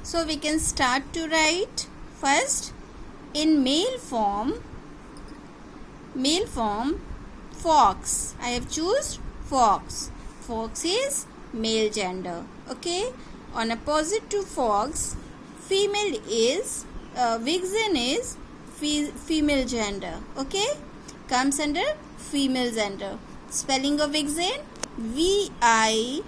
So we can start to write. First, in male form, fox. I have choose fox. Fox is male gender. Okay. On opposite to fox, female is vixen is female gender. Okay. Comes under female gender. Spelling of vixen, VIXEN.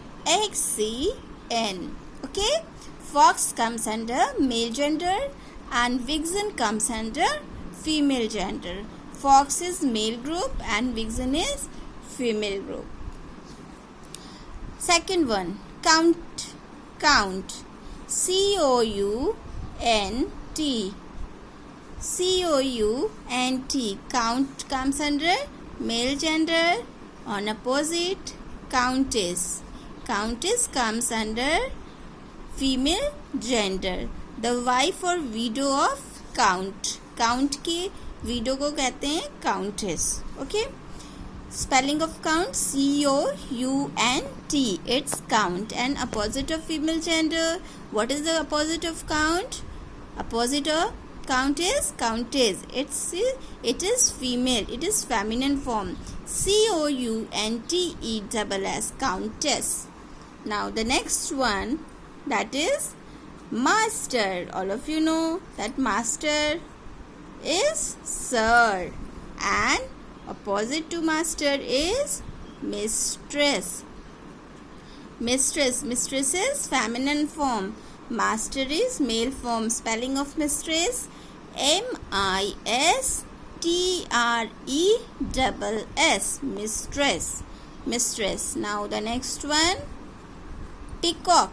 Okay. Fox comes under male gender and vixen comes under female gender. Fox is male group and vixen is female group. Second one, count. COUNT. Count comes under male gender. On opposite, countess. Countess comes under female gender. The wife or widow of count. Count की widow को कहते हैं countess. Okay. Spelling of count, COUNT. It's count. And opposite of female gender. What is the opposite of count? Opposite of count is countess. It is female. It is feminine form. COUNTESS. Countess. Now the next one, that is master. All of you know that master is sir, and opposite to master is mistress. Mistress is feminine form. Master is male form. Spelling of mistress, MISTRESS. Mistress. Now the next one, peacock.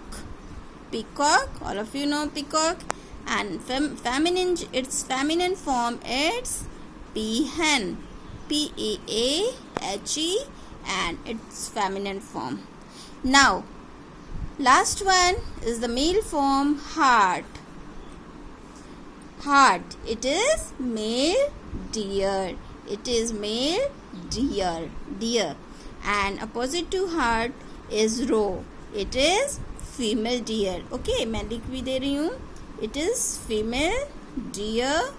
All of you know peacock. And feminine, its feminine form, it's peahen. PEAHE, and its feminine form. Now last one is the male form, hart. It is male deer. And opposite to hart is roe. It is female deer. Okay, मैं लिख भी दे रही हूँ. It is female deer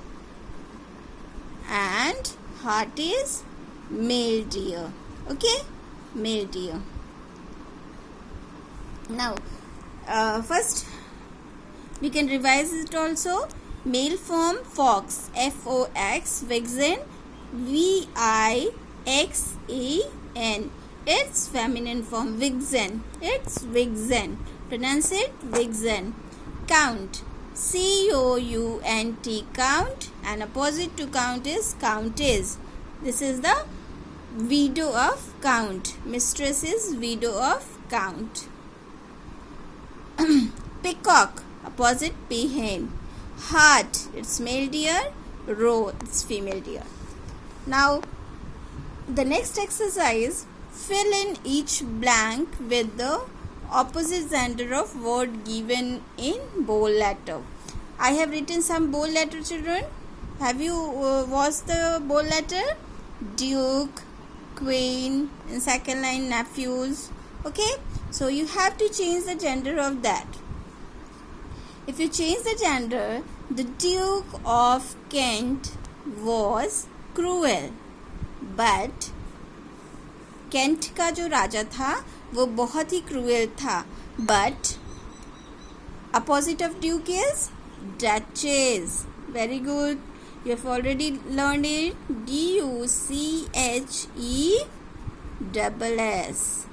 and hart is male deer. Okay, male deer. Now first we can revise it also. Male form, fox, FOX. Vixen, VIXEN. Its feminine form, vixen. It's vixen. Pronounce it vixen. Count, COUNT. Count. And opposite to count is countess. This is the widow of count. Mistress is widow of count. Peacock, opposite peahen. Hart, it's male deer. Roe, it's female deer. Now the next exercise, fill in each blank with the opposite gender of word given in bold letter. I have written some bold letter, children. Have you watched the bold letter? Duke, queen, in second line nephews. Okay, so you have to change the gender of that. If you change the gender, the Duke of Kent was cruel, but Kent का जो राजा था वो बहुत ही cruel था. But opposite of Duke is Duchess. Very good. You have already learned it. DUCHESS. DUCHESS.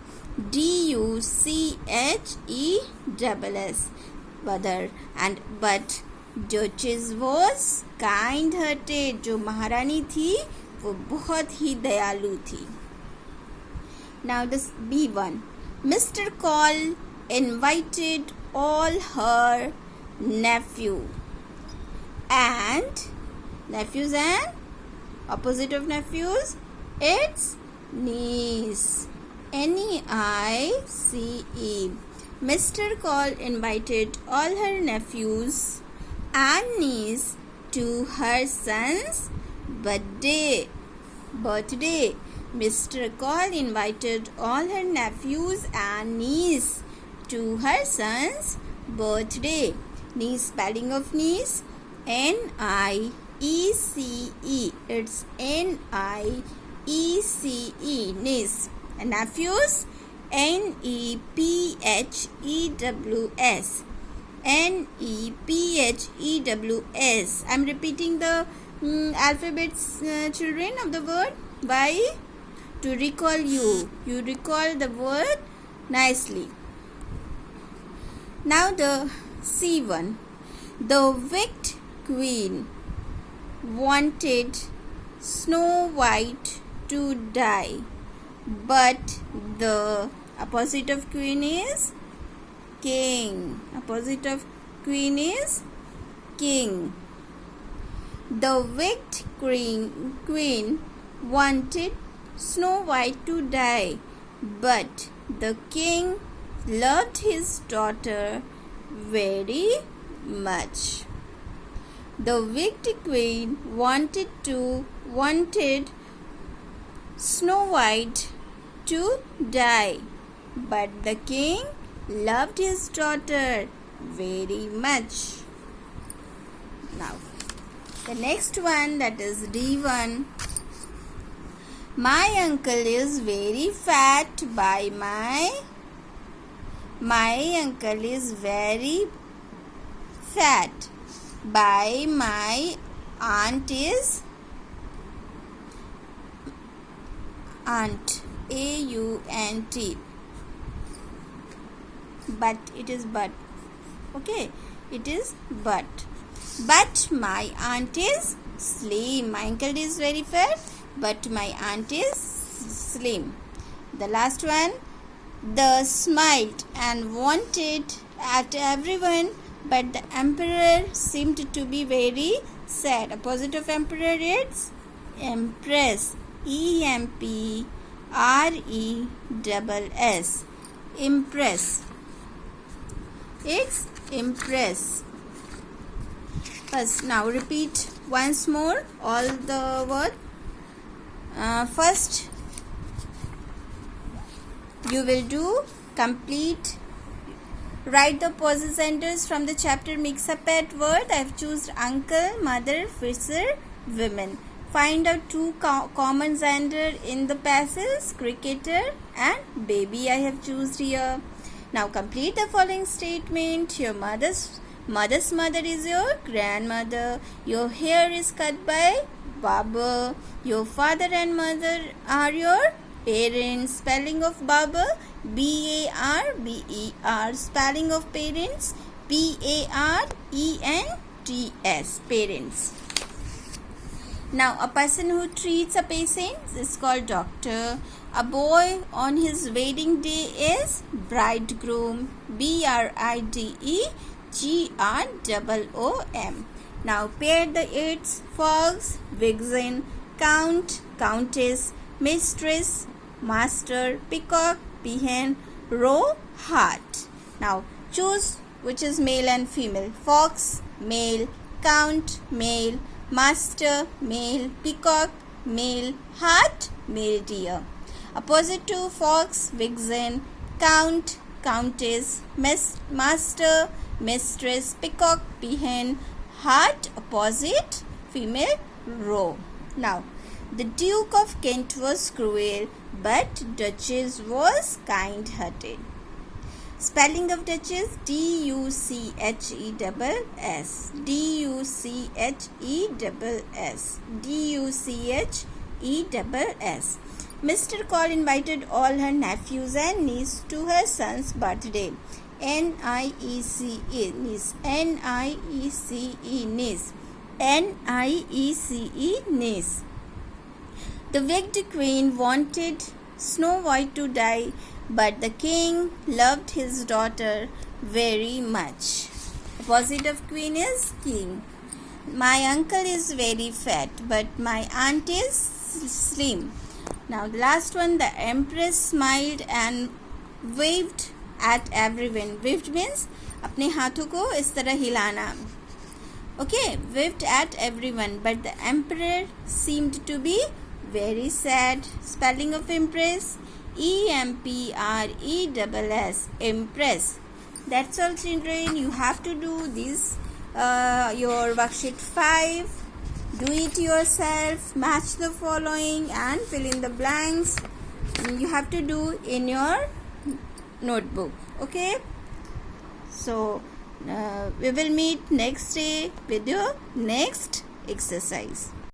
But Duchess was kind-hearted. जो महारानी थी वो बहुत ही दयालु थी. Now this B1. Mr. Cole invited all her nephews and opposite of nephews, it's niece. NEICE. Mr. Cole invited all her nephews and niece to her son's birthday. Mr. Cole invited all her nephews and niece to her son's birthday. Niece, spelling of niece, N-I-E-C-E. It's N-I-E-C-E, niece. And nephews, N-E-P-H-E-W-S. N-E-P-H-E-W-S. I'm repeating the alphabets, children, of the word. Why? To recall you. You recall the word nicely. Now the C1. The wicked queen wanted Snow White to die, but the opposite of queen is king. Opposite of queen is king. The wicked queen wanted Snow White to die, but the king loved his daughter very much. The wicked queen wanted Snow White to die, but the king loved his daughter very much. Now, the next one, that is D1. My uncle is very fat by my uncle is very fat by my aunt is aunt, A-U-N-T. But it is but. Okay, it is but. But my aunt is slim. My uncle is very fat, but my aunt is slim. The last one. The smiled and wanted at everyone, but the emperor seemed to be very sad. Opposite of emperor is empress. E-M-P-R-E-S-S. Impress. It's impress. First, now repeat once more all the word. First, you will do complete. Write the opposite sentences from the chapter Mix Up at Word. I have chosen uncle, mother, fisher, women. Find out two common gender in the passage, cricketer and baby. I have chosen here. Now complete the following statement. Your mother's mother is your grandmother. Your hair is cut by barber. Your father and mother are your parents. Spelling of barber, B-A-R-B-E-R. Spelling of parents, P-A-R-E-N-T-S. Parents. Now, a person who treats a patient is called doctor. A boy on his wedding day is bridegroom. B-R-I-D-E-G-R-O-O-M. Now, pair the eights: fox, vixen, count, countess, mistress, master, peacock, peahen, roe, hart. Now, choose which is male and female. Fox, male. Count, male. Master, male. Peacock, male. Hart, male deer. Opposite to fox, vixen, count, countess, master, mistress, peacock, peahen, hart. Opposite, female, roe. Now, the Duke of Kent was cruel, but Duchess was kind-hearted. Spelling of Duchess, D-U-C-H-E-S-S. D-U-C-H-E-S-S. D-U-C-H-E-S-S. Mr. Cole invited all her nephews and niece to her son's birthday. N-I-E-C-E, niece. N-I-E-C-E, niece. N-I-E-C-E, niece. The wicked queen wanted Snow White to die, but the king loved his daughter very much. Opposite of queen is king. My uncle is very fat, but my aunt is slim. Now the last one, the empress smiled and waved at everyone. Waved means अपने हाथों को इस तरह हिलाना. Okay, waved at everyone, but the emperor seemed to be very sad. Spelling of impress, E-M-P-R-E-S-S. Impress. That's all, children. You have to do this your worksheet 5. Do it yourself, match the following and fill in the blanks. You have to do in your notebook. Okay, so we will meet next day with your next exercise.